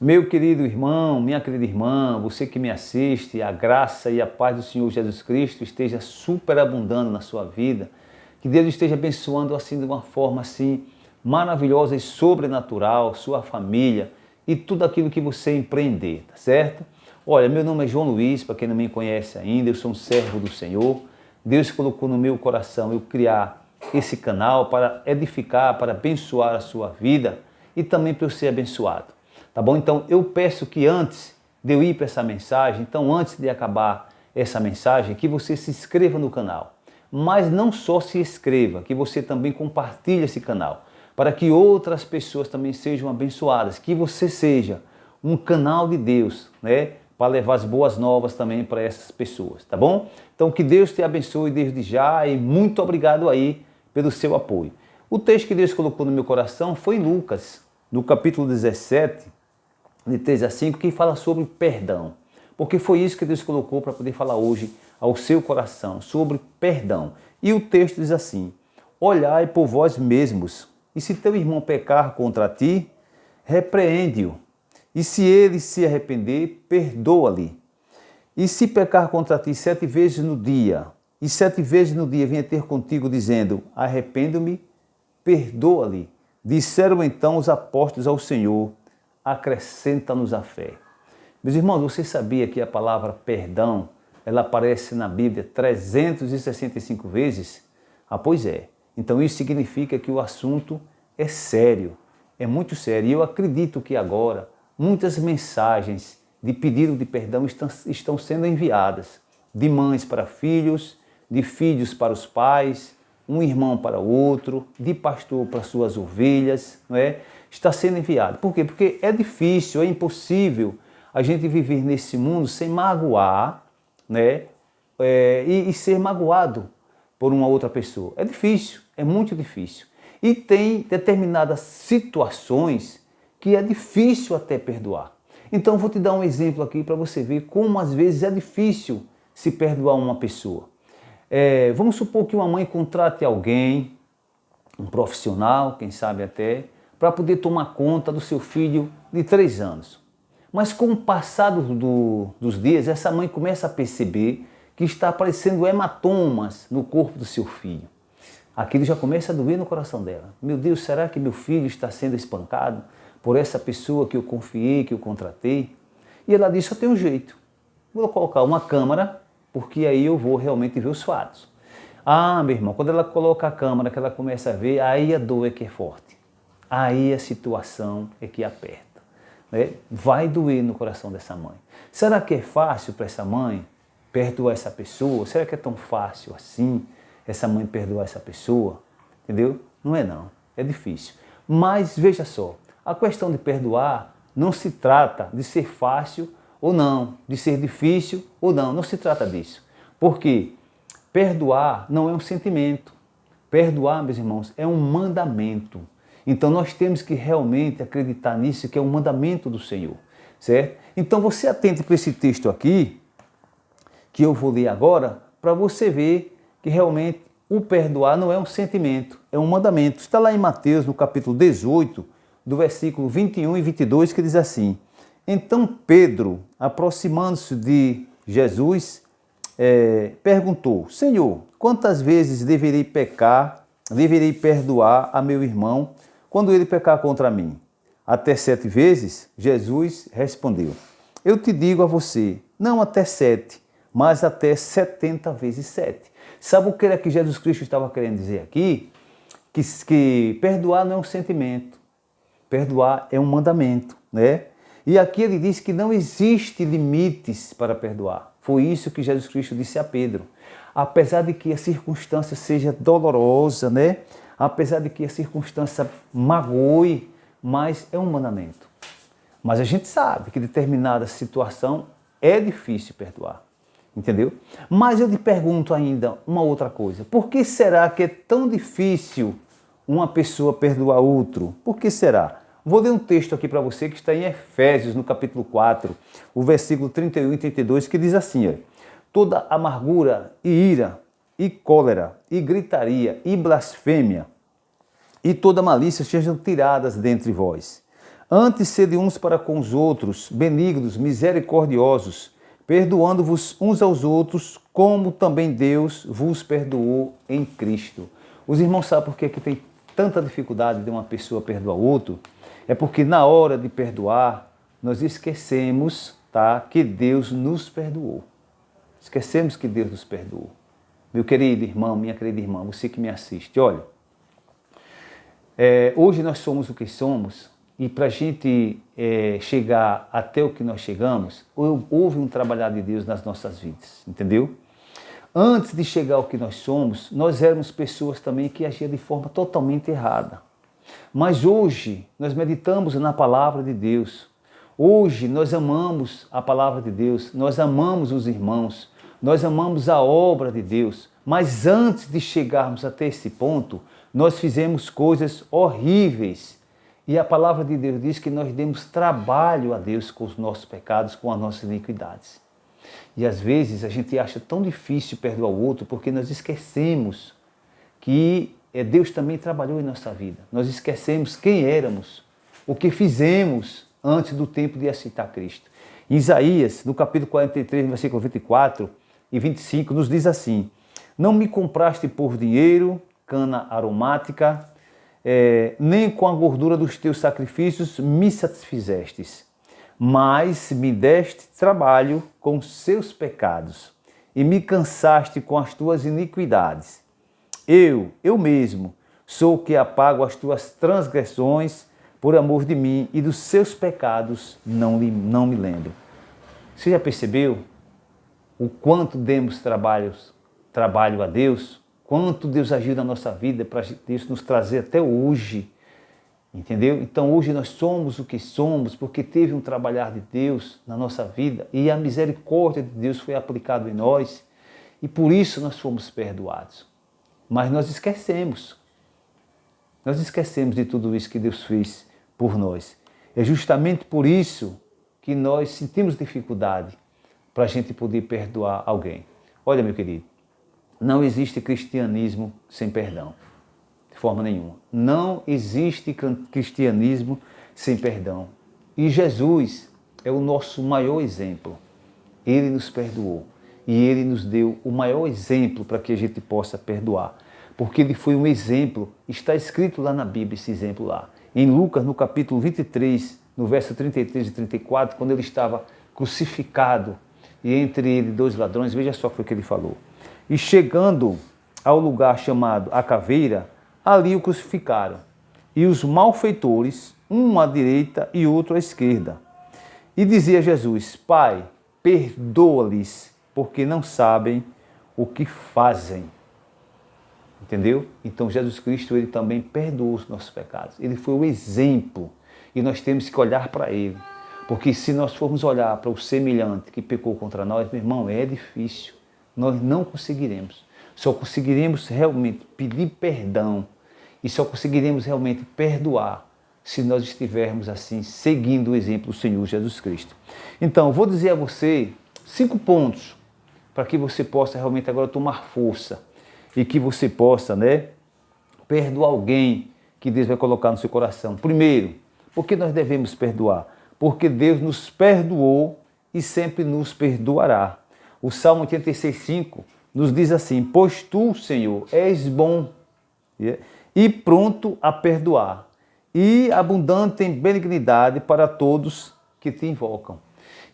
Meu querido irmão, minha querida irmã, você que me assiste, a graça e a paz do Senhor Jesus Cristo esteja superabundando na sua vida. Que Deus esteja abençoando assim de uma forma assim maravilhosa e sobrenatural, sua família e tudo aquilo que você empreender, tá certo? Olha, meu nome é João Luiz, para quem não me conhece ainda, eu sou um servo do Senhor. Deus colocou no meu coração eu criar esse canal para edificar, para abençoar a sua vida e também para eu ser abençoado. Tá bom? Então eu peço que antes de eu ir para essa mensagem, então antes de acabar essa mensagem, que você se inscreva no canal. Mas não só se inscreva, que você também compartilhe esse canal, para que outras pessoas também sejam abençoadas, que você seja um canal de Deus, né? Para levar as boas novas também para essas pessoas, tá bom? Então que Deus te abençoe desde já e muito obrigado aí pelo seu apoio. O texto que Deus colocou no meu coração foi em Lucas, no capítulo 17, de 3 a 5, que fala sobre perdão. Porque foi isso que Deus colocou para poder falar hoje ao seu coração, sobre perdão. E o texto diz assim: olhai por vós mesmos, e se teu irmão pecar contra ti, repreende-o. E se ele se arrepender, perdoa-lhe. E se pecar contra ti 7 vezes no dia, e 7 vezes no dia venha ter contigo dizendo, arrependo-me, perdoa-lhe. Disseram então os apóstolos ao Senhor, acrescenta-nos a fé. Meus irmãos, você sabia que a palavra perdão, ela aparece na Bíblia 365 vezes? Ah, pois é. Então isso significa que o assunto é sério, é muito sério. E eu acredito que agora muitas mensagens de pedido de perdão estão sendo enviadas, de mães para filhos, de filhos para os pais, um irmão para o outro, de pastor para suas ovelhas, não é? Está sendo enviado. Por quê? Porque é difícil, é impossível a gente viver nesse mundo sem magoar, né? E ser magoado por uma outra pessoa. É difícil, é muito difícil. E tem determinadas situações que é difícil até perdoar. Então vou te dar um exemplo aqui para você ver como às vezes é difícil se perdoar uma pessoa. Vamos supor que uma mãe contrate alguém, um profissional, quem sabe até, para poder tomar conta do seu filho de 3 anos. Mas com o passar dos dias, essa mãe começa a perceber que está aparecendo hematomas no corpo do seu filho. Aquilo já começa a doer no coração dela. Meu Deus, será que meu filho está sendo espancado por essa pessoa que eu confiei, que eu contratei? E ela disse, eu tenho um jeito. Vou colocar uma câmera, porque aí eu vou realmente ver os fatos. Ah, meu irmão, quando ela coloca a câmera, que ela começa a ver, aí a dor é que é forte. Aí a situação é que aperta, né? Vai doer no coração dessa mãe. Será que é fácil para essa mãe perdoar essa pessoa? Será que é tão fácil assim essa mãe perdoar essa pessoa? Entendeu? Não é não, é difícil. Mas veja só, a questão de perdoar não se trata de ser fácil ou não, de ser difícil ou não, não se trata disso. Porque perdoar não é um sentimento. Perdoar, meus irmãos, é um mandamento. Então nós temos que realmente acreditar nisso, que é um mandamento do Senhor, certo? Então você atente para esse texto aqui, que eu vou ler agora, para você ver que realmente o perdoar não é um sentimento, é um mandamento. Está lá em Mateus, no capítulo 18, do versículo 21 e 22, que diz assim: então Pedro, aproximando-se de Jesus, perguntou, Senhor, quantas vezes deverei perdoar a meu irmão quando ele pecar contra mim? Até 7 vezes? Jesus respondeu, eu te digo a você, não até 7, mas até 70 vezes 7. Sabe o que era que Jesus Cristo estava querendo dizer aqui? Que perdoar não é um sentimento, perdoar é um mandamento, né? E aqui ele diz que não existe limites para perdoar. Foi isso que Jesus Cristo disse a Pedro. Apesar de que a circunstância seja dolorosa, né? Apesar de que a circunstância magoe, mas é um mandamento. Mas a gente sabe que determinada situação é difícil perdoar, entendeu? Mas eu te pergunto ainda uma outra coisa. Por que será que é tão difícil uma pessoa perdoar outro? Por que será? Vou ler um texto aqui para você que está em Efésios, no capítulo 4, o versículo 31 e 32, que diz assim, ó, toda amargura e ira e cólera e gritaria e blasfêmia e toda malícia sejam tiradas dentre vós. Antes sede uns para com os outros, benignos, misericordiosos, perdoando-vos uns aos outros, como também Deus vos perdoou em Cristo. Os irmãos sabem por que tem tanta dificuldade de uma pessoa perdoar o outro? É porque na hora de perdoar, nós esquecemos, tá, que Deus nos perdoou. Esquecemos que Deus nos perdoou. Meu querido irmão, minha querida irmã, você que me assiste, olha, hoje nós somos o que somos e para a gente chegar até o que nós chegamos, houve um trabalhar de Deus nas nossas vidas, entendeu? Antes de chegar ao que nós somos, nós éramos pessoas também que agiam de forma totalmente errada. Mas hoje nós meditamos na palavra de Deus. Hoje nós amamos a palavra de Deus, nós amamos os irmãos, nós amamos a obra de Deus. Mas antes de chegarmos até esse ponto, nós fizemos coisas horríveis. E a palavra de Deus diz que nós demos trabalho a Deus com os nossos pecados, com as nossas iniquidades. E às vezes a gente acha tão difícil perdoar o outro porque nós esquecemos que Deus também trabalhou em nossa vida. Nós esquecemos quem éramos, o que fizemos antes do tempo de aceitar Cristo. Em Isaías, no capítulo 43, versículo 24 e 25, nos diz assim: não me compraste por dinheiro, cana aromática, nem com a gordura dos teus sacrifícios me satisfizestes, mas me deste trabalho com seus pecados e me cansaste com as tuas iniquidades. Eu mesmo, sou o que apago as tuas transgressões por amor de mim e dos seus pecados não me lembro. Você já percebeu o quanto demos trabalho a Deus? Quanto Deus agiu na nossa vida para isso nos trazer até hoje, entendeu? Então hoje nós somos o que somos porque teve um trabalhar de Deus na nossa vida e a misericórdia de Deus foi aplicada em nós e por isso nós fomos perdoados. Mas nós esquecemos de tudo isso que Deus fez por nós. É justamente por isso que nós sentimos dificuldade para a gente poder perdoar alguém. Olha, meu querido, não existe cristianismo sem perdão, de forma nenhuma. Não existe cristianismo sem perdão. E Jesus é o nosso maior exemplo. Ele nos perdoou e Ele nos deu o maior exemplo para que a gente possa perdoar. Porque Ele foi um exemplo, está escrito lá na Bíblia esse exemplo lá. Em Lucas, no capítulo 23, no verso 33 e 34, quando Ele estava crucificado e entre ele 2 ladrões, veja só o que Ele falou. E chegando ao lugar chamado a Caveira, ali o crucificaram. E os malfeitores, um à direita e outro à esquerda. E dizia Jesus: Pai, perdoa-lhes, porque não sabem o que fazem. Entendeu? Então Jesus Cristo, Ele também perdoou os nossos pecados. Ele foi o exemplo e nós temos que olhar para Ele. Porque se nós formos olhar para o semelhante que pecou contra nós, meu irmão, é difícil. Nós não conseguiremos. Só conseguiremos realmente pedir perdão e só conseguiremos realmente perdoar se nós estivermos assim, seguindo o exemplo do Senhor Jesus Cristo. Então, vou dizer a você 5 pontos para que você possa realmente agora tomar força e que você possa, perdoar alguém que Deus vai colocar no seu coração. Primeiro, por que nós devemos perdoar? Porque Deus nos perdoou e sempre nos perdoará. O Salmo 86,5 nos diz assim: pois tu, Senhor, és bom e pronto a perdoar, e abundante em benignidade para todos que te invocam.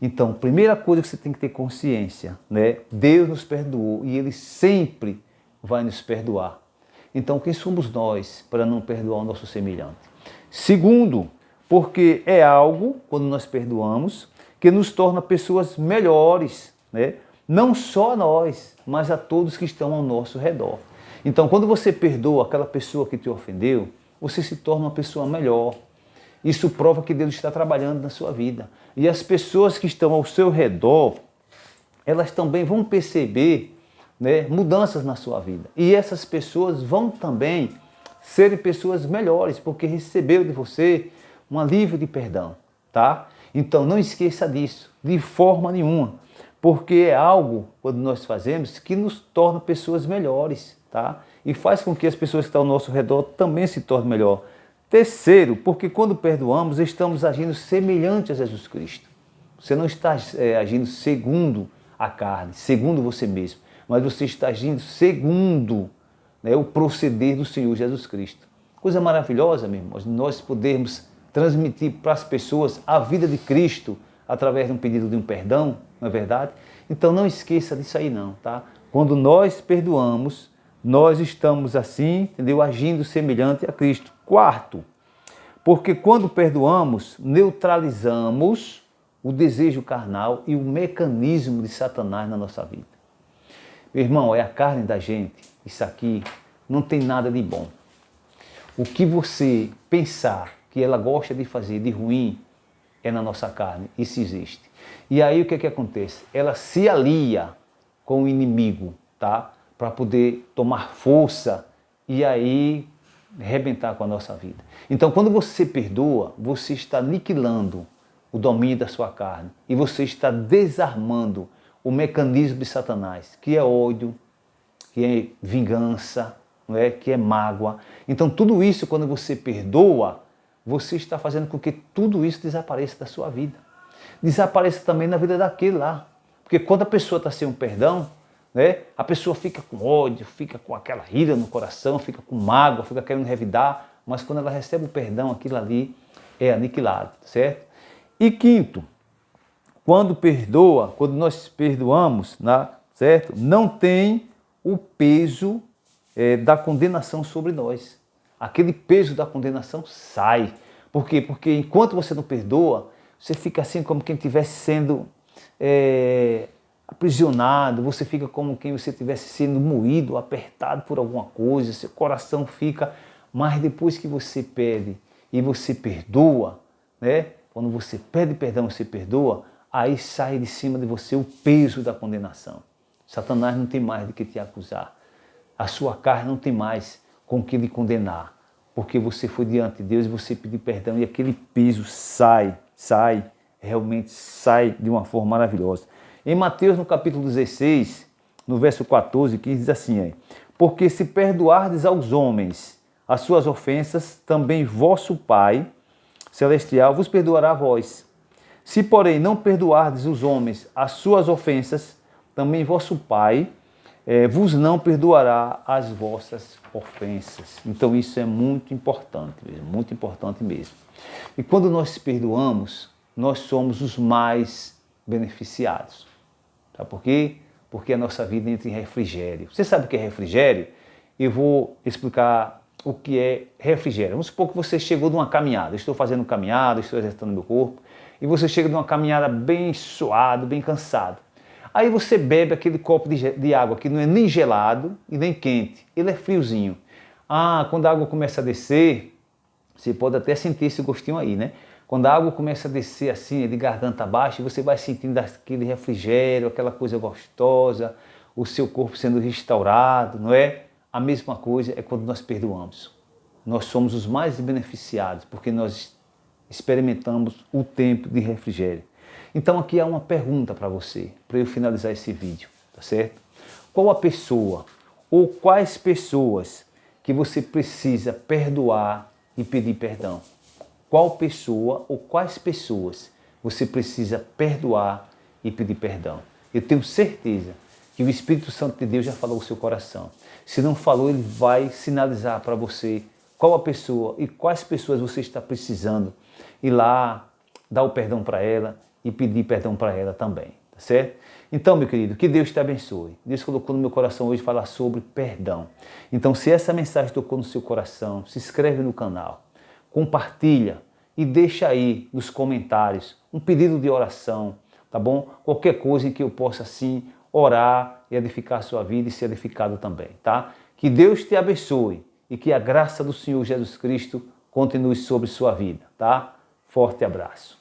Então, primeira coisa que você tem que ter consciência, Deus nos perdoou e Ele sempre vai nos perdoar. Então, quem somos nós para não perdoar o nosso semelhante? Segundo, porque é algo, quando nós perdoamos, que nos torna pessoas melhores, não só a nós, mas a todos que estão ao nosso redor. Então, quando você perdoa aquela pessoa que te ofendeu, você se torna uma pessoa melhor. Isso prova que Deus está trabalhando na sua vida. E as pessoas que estão ao seu redor, elas também vão perceber mudanças na sua vida. E essas pessoas vão também serem pessoas melhores, porque receberam de você um alívio de perdão, tá? Então não esqueça disso, de forma nenhuma, porque é algo, quando nós fazemos, que nos torna pessoas melhores, tá? E faz com que as pessoas que estão ao nosso redor também se tornem melhor. Terceiro, porque quando perdoamos, estamos agindo semelhante a Jesus Cristo. Você não está agindo segundo a carne, segundo você mesmo, mas você está agindo segundo, né, o proceder do Senhor Jesus Cristo. Coisa maravilhosa, meu irmão, nós podermos transmitir para as pessoas a vida de Cristo através de um pedido de um perdão, não é verdade? Então não esqueça disso aí não, tá? Quando nós perdoamos, nós estamos assim, entendeu? Agindo semelhante a Cristo. Quarto, porque quando perdoamos, neutralizamos o desejo carnal e o mecanismo de Satanás na nossa vida. Meu irmão, é a carne da gente, isso aqui não tem nada de bom. O que você pensar que ela gosta de fazer de ruim é na nossa carne, isso existe. E aí o que acontece? Ela se alia com o inimigo, tá? Para poder tomar força e aí arrebentar com a nossa vida. Então, quando você perdoa, você está aniquilando o domínio da sua carne e você está desarmando o mecanismo de Satanás, que é ódio, que é vingança, não é? Que é mágoa. Então, tudo isso, quando você perdoa, você está fazendo com que tudo isso desapareça da sua vida. Desapareça também na vida daquele lá. Porque quando a pessoa está sem um perdão, né, a pessoa fica com ódio, fica com aquela ira no coração, fica com mágoa, fica querendo revidar, mas quando ela recebe o perdão, aquilo ali é aniquilado, certo? E quinto, quando perdoa, quando nós perdoamos, certo? Não tem o peso da condenação sobre nós. Aquele peso da condenação sai. Por quê? Porque enquanto você não perdoa, você fica assim como quem estivesse sendo aprisionado, você fica como quem você estivesse sendo moído, apertado por alguma coisa, seu coração fica... Mas depois que você pede e você perdoa, né? Quando você pede perdão e você perdoa, aí sai de cima de você o peso da condenação. Satanás não tem mais de que te acusar. A sua carne não tem mais com que lhe condenar, porque você foi diante de Deus e você pediu perdão e aquele peso realmente sai de uma forma maravilhosa. Em Mateus, no capítulo 16, no verso 14, 15, diz assim, porque se perdoardes aos homens as suas ofensas, também vosso Pai Celestial vos perdoará a vós. Se, porém, não perdoardes os homens as suas ofensas, também vosso Pai vos não perdoará as vossas ofensas. Então isso é muito importante mesmo. E quando nós perdoamos, nós somos os mais beneficiados. Sabe por quê? Porque a nossa vida entra em refrigério. Você sabe o que é refrigério? Eu vou explicar o que é refrigério. Vamos supor que você chegou de uma caminhada. Estou fazendo caminhada, estou exercitando meu corpo. E você chega de uma caminhada bem suado, bem cansado. Aí você bebe aquele copo de água que não é nem gelado e nem quente. Ele é friozinho. Quando a água começa a descer, você pode até sentir esse gostinho aí, né? Quando a água começa a descer assim, de garganta abaixo, você vai sentindo aquele refrigério, aquela coisa gostosa, o seu corpo sendo restaurado, não é? A mesma coisa é quando nós perdoamos. Nós somos os mais beneficiados, porque nós experimentamos o tempo de refrigério. Então aqui há uma pergunta para você, para eu finalizar esse vídeo, tá certo? Qual a pessoa ou quais pessoas que você precisa perdoar e pedir perdão? Qual pessoa ou quais pessoas você precisa perdoar e pedir perdão? Eu tenho certeza que o Espírito Santo de Deus já falou o seu coração. Se não falou, ele vai sinalizar para você qual a pessoa e quais pessoas você está precisando ir lá, dar o perdão para ela e pedir perdão para ela também, tá certo? Então, meu querido, que Deus te abençoe. Deus colocou no meu coração hoje falar sobre perdão. Então, se essa mensagem tocou no seu coração, se inscreve no canal, compartilha e deixa aí nos comentários um pedido de oração, tá bom? Qualquer coisa em que eu possa, assim, orar e edificar a sua vida e ser edificado também, tá? Que Deus te abençoe e que a graça do Senhor Jesus Cristo continue sobre sua vida, tá? Forte abraço.